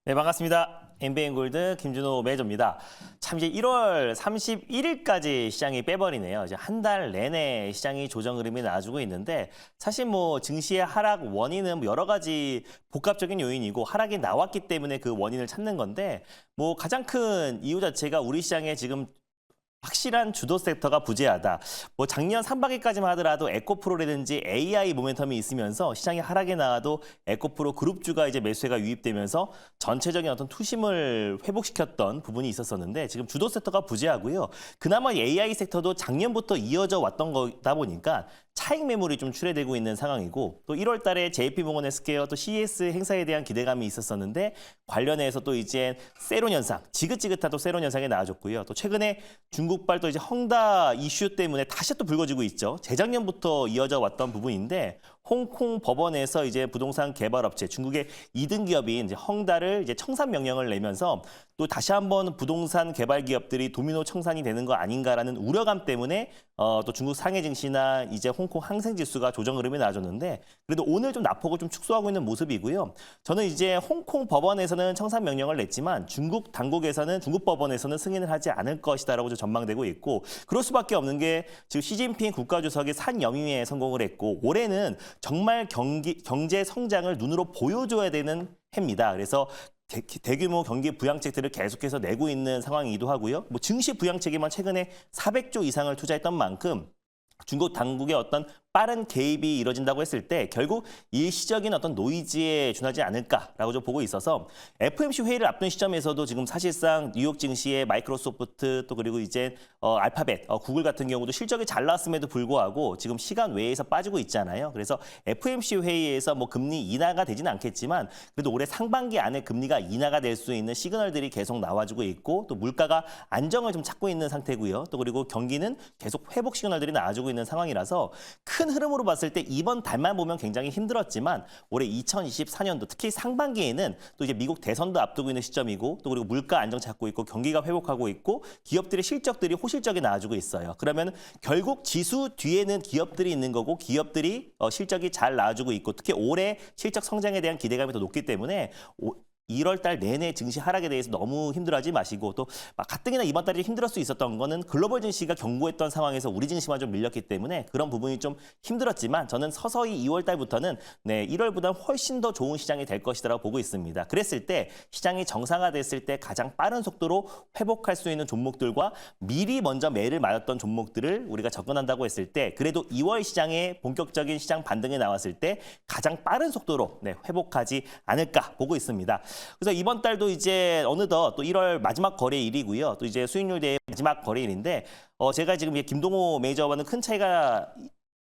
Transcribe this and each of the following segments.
네, 반갑습니다. MBN골드 김준호 매니저입니다. 참 이제 1월 31일까지 시장이 빼버리네요. 이제 한 달 내내 시장이 조정 흐름이 나와주고 있는데 사실 뭐 증시의 하락 원인은 여러 가지 복합적인 요인이고 하락이 나왔기 때문에 그 원인을 찾는 건데 뭐 가장 큰 이유 자체가 우리 시장에 지금 확실한 주도 섹터가 부재하다. 뭐 작년 상반기까지만 하더라도 에코프로라든지 AI 모멘텀이 있으면서 시장이 하락에 나와도 에코프로 그룹주가 이제 매수세가 유입되면서 전체적인 어떤 투심을 회복시켰던 부분이 있었었는데 지금 주도 섹터가 부재하고요. 그나마 AI 섹터도 작년부터 이어져 왔던 거다 보니까 차익 매물이 좀 출회되고 있는 상황이고 또 1월 달에 JP모건 헬스케어 또 CES 행사에 대한 기대감이 있었었는데 관련해서 또 이제 세론 현상, 지긋지긋한 또 세론 현상이 나와줬고요. 또 최근에 중국발 또 이제 헝다 이슈 때문에 다시 또 불거지고 있죠. 재작년부터 이어져 왔던 부분인데 홍콩 법원에서 이제 부동산 개발업체 중국의 2등 기업인 이제 헝다를 이제 청산 명령을 내면서 또 다시 한번 부동산 개발 기업들이 도미노 청산이 되는 거 아닌가라는 우려감 때문에 또 중국 상해 증시나 이제 홍콩 항생 지수가 조정 흐름이 나와줬는데 그래도 오늘 좀 낙폭을 좀 축소하고 있는 모습이고요. 저는 이제 홍콩 법원에서는 청산 명령을 냈지만 중국 당국에서는 중국 법원에서는 승인을 하지 않을 것이다라고 좀 전망되고 있고 그럴 수밖에 없는 게 지금 시진핑 국가주석이 산여미에 성공을 했고 올해는 정말 경제 성장을 눈으로 보여줘야 되는 해입니다. 그래서 대규모 경기 부양책들을 계속해서 내고 있는 상황이기도 하고요. 뭐 증시 부양책에만 최근에 400조 이상을 투자했던 만큼 중국 당국의 어떤 빠른 개입이 이뤄진다고 했을 때 결국 일시적인 어떤 노이즈에 준하지 않을까라고 좀 보고 있어서 FOMC 회의를 앞둔 시점에서도 지금 사실상 뉴욕 증시의 마이크로소프트 또 그리고 이제 알파벳, 구글 같은 경우도 실적이 잘 나왔음에도 불구하고 지금 시간 외에서 빠지고 있잖아요. 그래서 FOMC 회의에서 뭐 금리 인하가 되지는 않겠지만 그래도 올해 상반기 안에 금리가 인하가 될 수 있는 시그널들이 계속 나와주고 있고 또 물가가 안정을 좀 찾고 있는 상태고요. 또 그리고 경기는 계속 회복 시그널들이 나와주고 있는 상황이라서 큰 흐름으로 봤을 때 이번 달만 보면 굉장히 힘들었지만 올해 2024년도 특히 상반기에는 또 이제 미국 대선도 앞두고 있는 시점이고 또 그리고 물가 안정 찾고 있고 경기가 회복하고 있고 기업들의 실적들이 호실적이 나와주고 있어요. 그러면 결국 지수 뒤에는 기업들이 있는 거고 기업들이 실적이 잘 나와주고 있고 특히 올해 실적 성장에 대한 기대감이 더 높기 때문에 1월 달 내내 증시 하락에 대해서 너무 힘들어하지 마시고 또 가뜩이나 이번 달이 힘들었을 수 있었던 거는 글로벌 증시가 견고했던 상황에서 우리 증시만 좀 밀렸기 때문에 그런 부분이 좀 힘들었지만 저는 서서히 2월 달부터는 1월보다 훨씬 더 좋은 시장이 될 것이라고 보고 있습니다. 그랬을 때 시장이 정상화됐을 때 가장 빠른 속도로 회복할 수 있는 종목들과 미리 먼저 매를 맞았던 종목들을 우리가 접근한다고 했을 때 그래도 2월 시장에 본격적인 시장 반등이 나왔을 때 가장 빠른 속도로 회복하지 않을까 보고 있습니다. 그래서 이번 달도 이제 어느덧 또 1월 마지막 거래일이고요. 또 이제 수익률 대회 마지막 거래일인데 제가 지금 김동호 매니저와는 큰 차이가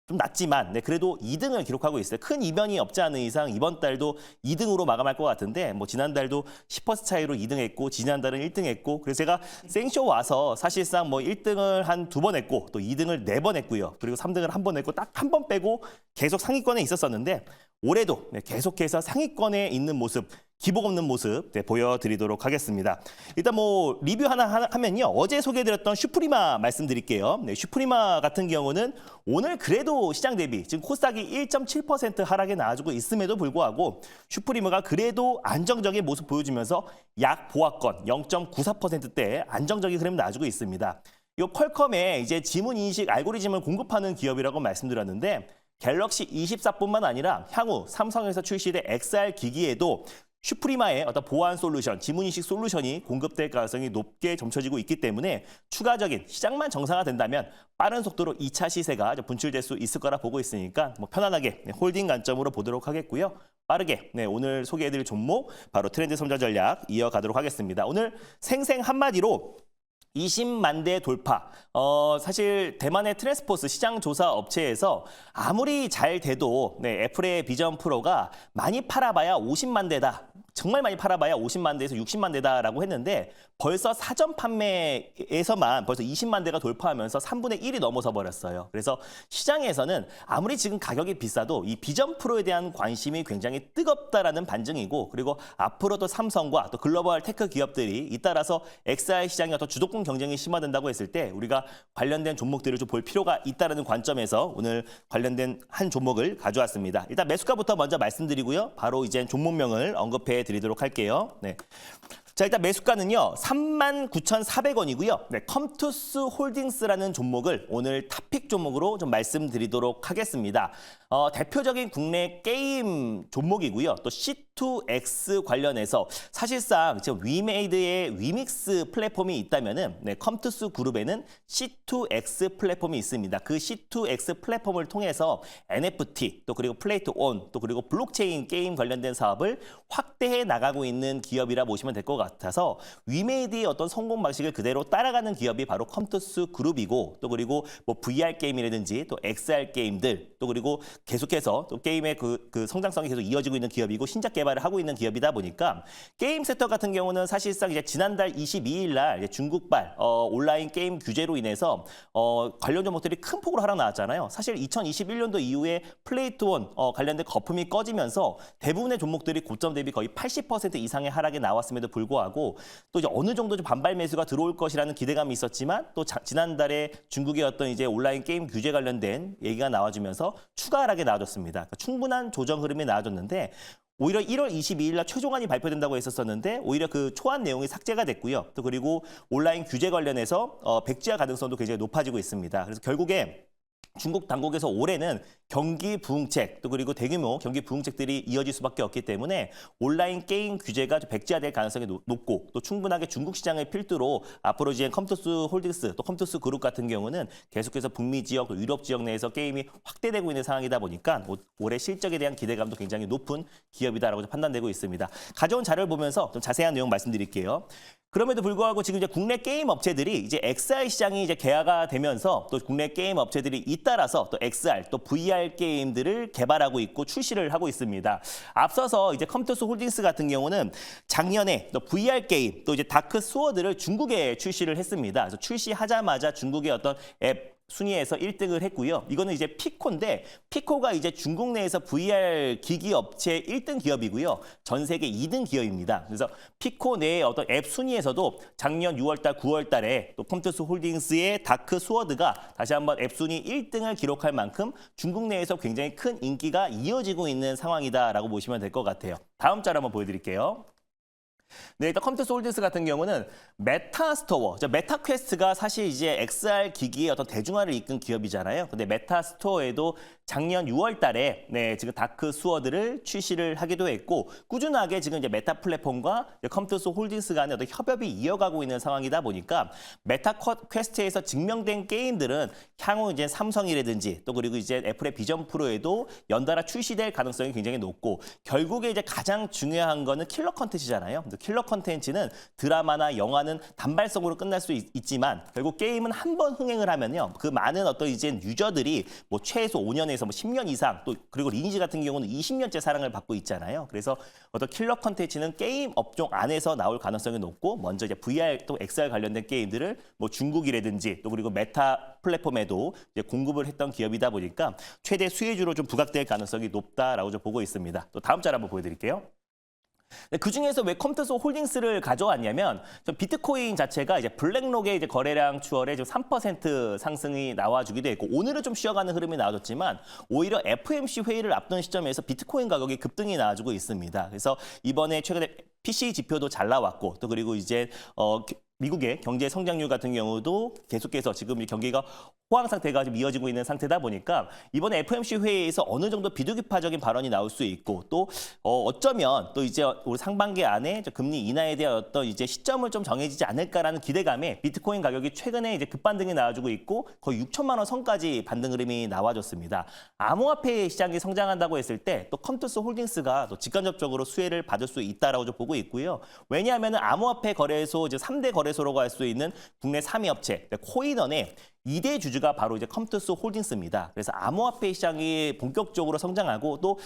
좀 낮지만 그래도 2등을 기록하고 있어요. 큰 이변이 없지 않은 이상 이번 달도 2등으로 마감할 것 같은데 뭐 지난달도 10% 차이로 2등했고 지난달은 1등했고 그래서 제가 생쇼 와서 사실상 뭐 1등을 한 2번 했고 또 2등을 4번 했고요. 그리고 3등을 1번 했고 딱 한 번 빼고 계속 상위권에 있었었는데 올해도 계속해서 상위권에 있는 모습 기복 없는 모습 보여드리도록 하겠습니다. 일단 뭐 리뷰 하나 하면요. 어제 소개해드렸던 슈프리마 말씀드릴게요. 슈프리마 같은 경우는 오늘 그래도 시장 대비 지금 코스닥이 1.7% 하락에 나와주고 있음에도 불구하고 슈프리마가 그래도 안정적인 모습 보여주면서 약 보합권 0.94%대 안정적인 흐름 나와주고 있습니다. 이 퀄컴의 이제 지문 인식 알고리즘을 공급하는 기업이라고 말씀드렸는데 갤럭시 24뿐만 아니라 향후 삼성에서 출시될 XR 기기에도 슈프리마의 어떤 보안 솔루션, 지문인식 솔루션이 공급될 가능성이 높게 점쳐지고 있기 때문에 추가적인 시장만 정상화된다면 빠른 속도로 2차 시세가 분출될 수 있을 거라 보고 있으니까 뭐 편안하게 홀딩 관점으로 보도록 하겠고요. 빠르게 오늘 소개해드릴 종목 바로 트렌드 선전 전략 이어가도록 하겠습니다. 오늘 생생 한마디로 20만 대 돌파. 사실 대만의 트랜스포스 시장 조사 업체에서 아무리 잘 돼도 애플의 비전 프로가 많이 팔아봐야 50만 대다. 정말 많이 팔아봐야 50만 대에서 60만 대다라고 했는데 벌써 사전 판매에서만 벌써 20만 대가 돌파하면서 3분의 1이 넘어서 버렸어요. 그래서 시장에서는 아무리 지금 가격이 비싸도 이 비전 프로에 대한 관심이 굉장히 뜨겁다라는 반증이고 그리고 앞으로도 삼성과 또 글로벌 테크 기업들이 잇따라서 XR 시장의 어떤 주도권 경쟁이 심화된다고 했을 때 우리가 관련된 종목들을 좀 볼 필요가 있다는 관점에서 오늘 관련된 한 종목을 가져왔습니다. 일단 매수가부터 먼저 말씀드리고요. 바로 이제 종목명을 언급해 발표해 드리도록 할게요. 네. 자, 일단 매수가는요. 39,400원이고요. 네, 컴투스 홀딩스라는 종목을 오늘 탑픽 종목으로 좀 말씀드리도록 하겠습니다. 대표적인 국내 게임 종목이고요. 또 C2X 관련해서 사실상 지금 위메이드의 위믹스 플랫폼이 있다면은 네, 컴투스 그룹에는 C2X 플랫폼이 있습니다. 그 C2X 플랫폼을 통해서 NFT 또 그리고 플레이 투 온 또 그리고 블록체인 게임 관련된 사업을 확대해 나가고 있는 기업이라 보시면 될 것 같아서 위메이드의 어떤 성공 방식을 그대로 따라가는 기업이 바로 컴투스 그룹이고 또 그리고 뭐 VR 게임이라든지 또 XR 게임들 또 그리고 계속해서 또 게임의 그 성장성이 계속 이어지고 있는 기업이고 신작 개발을 하고 있는 기업이다 보니까 게임 섹터 같은 경우는 사실상 이제 지난달 22일 날 중국발 온라인 게임 규제로 인해서 관련 종목들이 큰 폭으로 하락 나왔잖아요. 사실 2021년도 이후에 플레이 투 원 관련된 거품이 꺼지면서 대부분의 종목들이 고점 대비 거의 80% 이상의 하락이 나왔음에도 불구하고 또 이제 어느 정도 좀 반발 매수가 들어올 것이라는 기대감이 있었지만 또 지난달에 중국의 어떤 이제 온라인 게임 규제 관련된 얘기가 나와주면서 추가 하락이 나와줬습니다. 그러니까 충분한 조정 흐름이 나와줬는데 오히려 1월 22일 날 최종안이 발표된다고 했었었는데 오히려 그 초안 내용이 삭제가 됐고요. 또 그리고 온라인 규제 관련해서 백지화 가능성도 굉장히 높아지고 있습니다. 그래서 결국에 중국 당국에서 올해는 경기 부흥책 또 그리고 대규모 경기 부흥책들이 이어질 수밖에 없기 때문에 온라인 게임 규제가 백지화될 가능성이 높고 또 충분하게 중국 시장을 필두로 앞으로 이제 컴투스 홀딩스 또 컴투스 그룹 같은 경우는 계속해서 북미 지역 또 유럽 지역 내에서 게임이 확대되고 있는 상황이다 보니까 올해 실적에 대한 기대감도 굉장히 높은 기업이다라고 판단되고 있습니다. 가져온 자료를 보면서 좀 자세한 내용 말씀드릴게요. 그럼에도 불구하고 지금 이제 국내 게임 업체들이 이제 XR 시장이 이제 개화가 되면서 또 국내 게임 업체들이 잇따라서 또 XR 또 VR 게임들을 개발하고 있고 출시를 하고 있습니다. 앞서서 이제 컴투스 홀딩스 같은 경우는 작년에 또 VR 게임 또 이제 다크 스워드를 중국에 출시를 했습니다. 그래서 출시하자마자 중국의 어떤 앱 순위에서 1등을 했고요. 이거는 이제 피코인데 피코가 이제 중국 내에서 VR 기기 업체 1등 기업이고요. 전 세계 2등 기업입니다. 그래서 피코 내의 어떤 앱 순위에서도 작년 6월달, 9월달에 또 컴투스 홀딩스의 다크 스워드가 다시 한번 앱 순위 1등을 기록할 만큼 중국 내에서 굉장히 큰 인기가 이어지고 있는 상황이다라고 보시면 될 것 같아요. 다음 자료 한번 보여드릴게요. 네, 일단 컴투스 홀딩스 같은 경우는 메타스토어, 메타퀘스트가 사실 이제 XR 기기의 어떤 대중화를 이끈 기업이잖아요. 근데 메타스토어에도 작년 6월 달에 네, 지금 다크 스워드를 출시를 하기도 했고 꾸준하게 지금 이제 메타 플랫폼과 컴투스 홀딩스 간의 어떤 협업이 이어가고 있는 상황이다 보니까 메타퀘스트에서 증명된 게임들은 향후 이제 삼성이라든지 또 그리고 이제 애플의 비전 프로에도 연달아 출시될 가능성이 굉장히 높고 결국에 이제 가장 중요한 거는 킬러 컨텐츠잖아요. 킬러 컨텐츠는 드라마나 영화는 단발성으로 끝날 수 있지만 결국 게임은 한 번 흥행을 하면요. 그 많은 어떤 이제 유저들이 뭐 최소 5년에서 뭐 10년 이상 또 그리고 리니지 같은 경우는 20년째 사랑을 받고 있잖아요. 그래서 어떤 킬러 컨텐츠는 게임 업종 안에서 나올 가능성이 높고 먼저 이제 VR 또 XR 관련된 게임들을 뭐 중국이라든지 또 그리고 메타 플랫폼에도 이제 공급을 했던 기업이다 보니까 최대 수혜주로 좀 부각될 가능성이 높다라고 좀 보고 있습니다. 또 다음 자료 한번 보여드릴게요. 그중에서 왜 컴투스 홀딩스를 가져왔냐면 비트코인 자체가 이제 블랙록의 이제 거래량 추월에 지금 3% 상승이 나와주기도 했고 오늘은 좀 쉬어가는 흐름이 나와줬지만 오히려 FOMC 회의를 앞둔 시점에서 비트코인 가격이 급등이 나와주고 있습니다. 그래서 이번에 최근에 PC 지표도 잘 나왔고 또 그리고 이제 미국의 경제 성장률 같은 경우도 계속해서 지금 이 경기가 호황 상태가 좀 이어지고 있는 상태다 보니까 이번에 FOMC 회의에서 어느 정도 비둘기파적인 발언이 나올 수 있고 또 어쩌면 또 이제 올 상반기 안에 금리 인하에 대한 어떤 이제 시점을 좀 정해지지 않을까라는 기대감에 비트코인 가격이 최근에 이제 급반등이 나와주고 있고 거의 6천만 원 선까지 반등 흐름이 나와줬습니다. 암호화폐 시장이 성장한다고 했을 때 또 컴투스 홀딩스가 또 직간접적으로 수혜를 받을 수 있다라고 좀 보고 있고요. 왜냐하면 암호화폐 거래소 이제 3대 거래소라고 할 수 있는 국내 3위 업체 코인원의 2대 주주가 바로 이제 컴투스 홀딩스입니다. 그래서 암호화폐 시장이 본격적으로 성장하고 또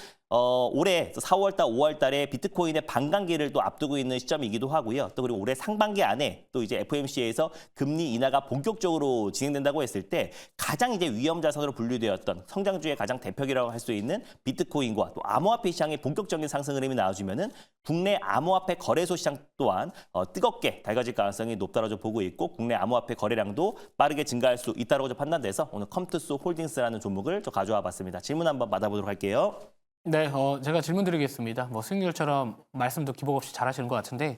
올해 4월 달, 5월 달에 비트코인의 반감기를 또 앞두고 있는 시점이기도 하고요. 또 그리고 올해 상반기 안에 또 이제 FOMC에서 금리 인하가 본격적으로 진행된다고 했을 때 가장 이제 위험 자산으로 분류되었던 성장주의 가장 대표기라고 할 수 있는 비트코인과 또 암호화폐 시장의 본격적인 상승 흐름이 나와주면은 국내 암호화폐 거래소 시장 또한 뜨겁게 달궈질 가능성이 높다고 보고 있고 국내 암호화폐 거래량도 빠르게 증가할 수 있다고 판단돼서 오늘 컴투스 홀딩스라는 종목을 가져와 봤습니다. 질문 한번 받아보도록 할게요. 네, 제가 질문 드리겠습니다. 뭐 승률처럼 말씀도 기복 없이 잘하시는 것 같은데,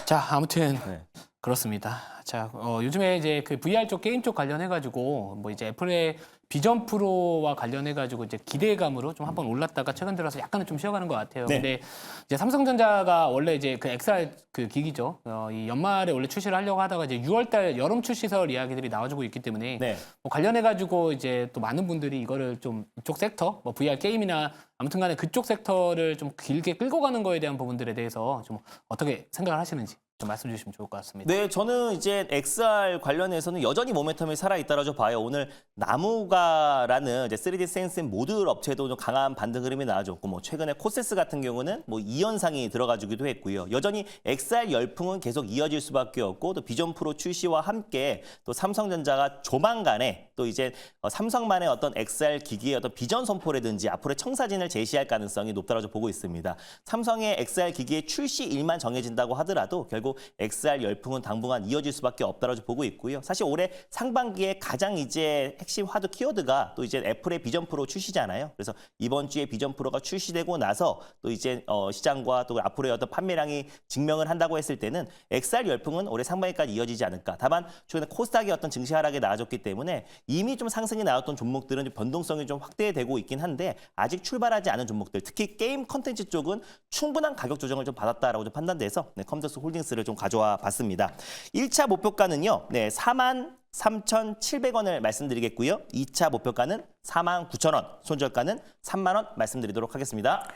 자, 아무튼 네. 그렇습니다. 자, 요즘에 이제 그 VR 쪽 게임 쪽 관련해가지고 뭐 이제 애플의 비전 프로와 관련해가지고 이제 기대감으로 좀 한번 올랐다가 최근 들어서 약간은 좀 쉬어가는 것 같아요. 네. 근데 이제 삼성전자가 원래 이제 그 XR 그 기기죠. 이 연말에 원래 출시를 하려고 하다가 이제 6월달 여름 출시설 이야기들이 나와주고 있기 때문에 네. 뭐 관련해가지고 이제 또 많은 분들이 이거를 좀 이쪽 섹터, 뭐 VR 게임이나 아무튼간에 그쪽 섹터를 좀 길게 끌고 가는 거에 대한 부분들에 대해서 좀 어떻게 생각을 하시는지 좀 말씀 주시면 좋을 것 같습니다. 네, 저는 이제 XR 관련해서는 여전히 모멘텀이 살아있다라고 봐요. 오늘 나무가라는 이제 3D 센싱 모듈 업체도 좀 강한 반등 흐름이 나와줬고, 뭐 최근에 코세스 같은 경우는 뭐 2연상이 들어가주기도 했고요. 여전히 XR 열풍은 계속 이어질 수밖에 없고, 또 비전 프로 출시와 함께 또 삼성전자가 조만간에 또 이제 삼성만의 어떤 XR 기기의 어떤 비전 선포라든지 앞으로의 청사진을 제시할 가능성이 높다고 보고 있습니다. 삼성의 XR 기기의 출시일만 정해진다고 하더라도 결국 XR 열풍은 당분간 이어질 수밖에 없다고 보고 있고요. 사실 올해 상반기에 가장 이제 핵심 화두 키워드가 또 이제 애플의 비전 프로 출시잖아요. 그래서 이번 주에 비전 프로가 출시되고 나서 또 이제 시장과 또 앞으로의 어떤 판매량이 증명을 한다고 했을 때는 XR 열풍은 올해 상반기까지 이어지지 않을까. 다만 최근에 코스닥의 어떤 증시 하락이 나아졌기 때문에 이미 좀 상승이 나왔던 종목들은 좀 변동성이 좀 확대되고 있긴 한데 아직 출발하지 않은 종목들, 특히 게임 컨텐츠 쪽은 충분한 가격 조정을 좀 받았다라고 좀 판단돼서 컴더스 홀딩스를 좀 가져와 봤습니다. 1차 목표가는요. 43,700원을 말씀드리겠고요. 2차 목표가는 49,000원, 손절가는 3만 원 말씀드리도록 하겠습니다.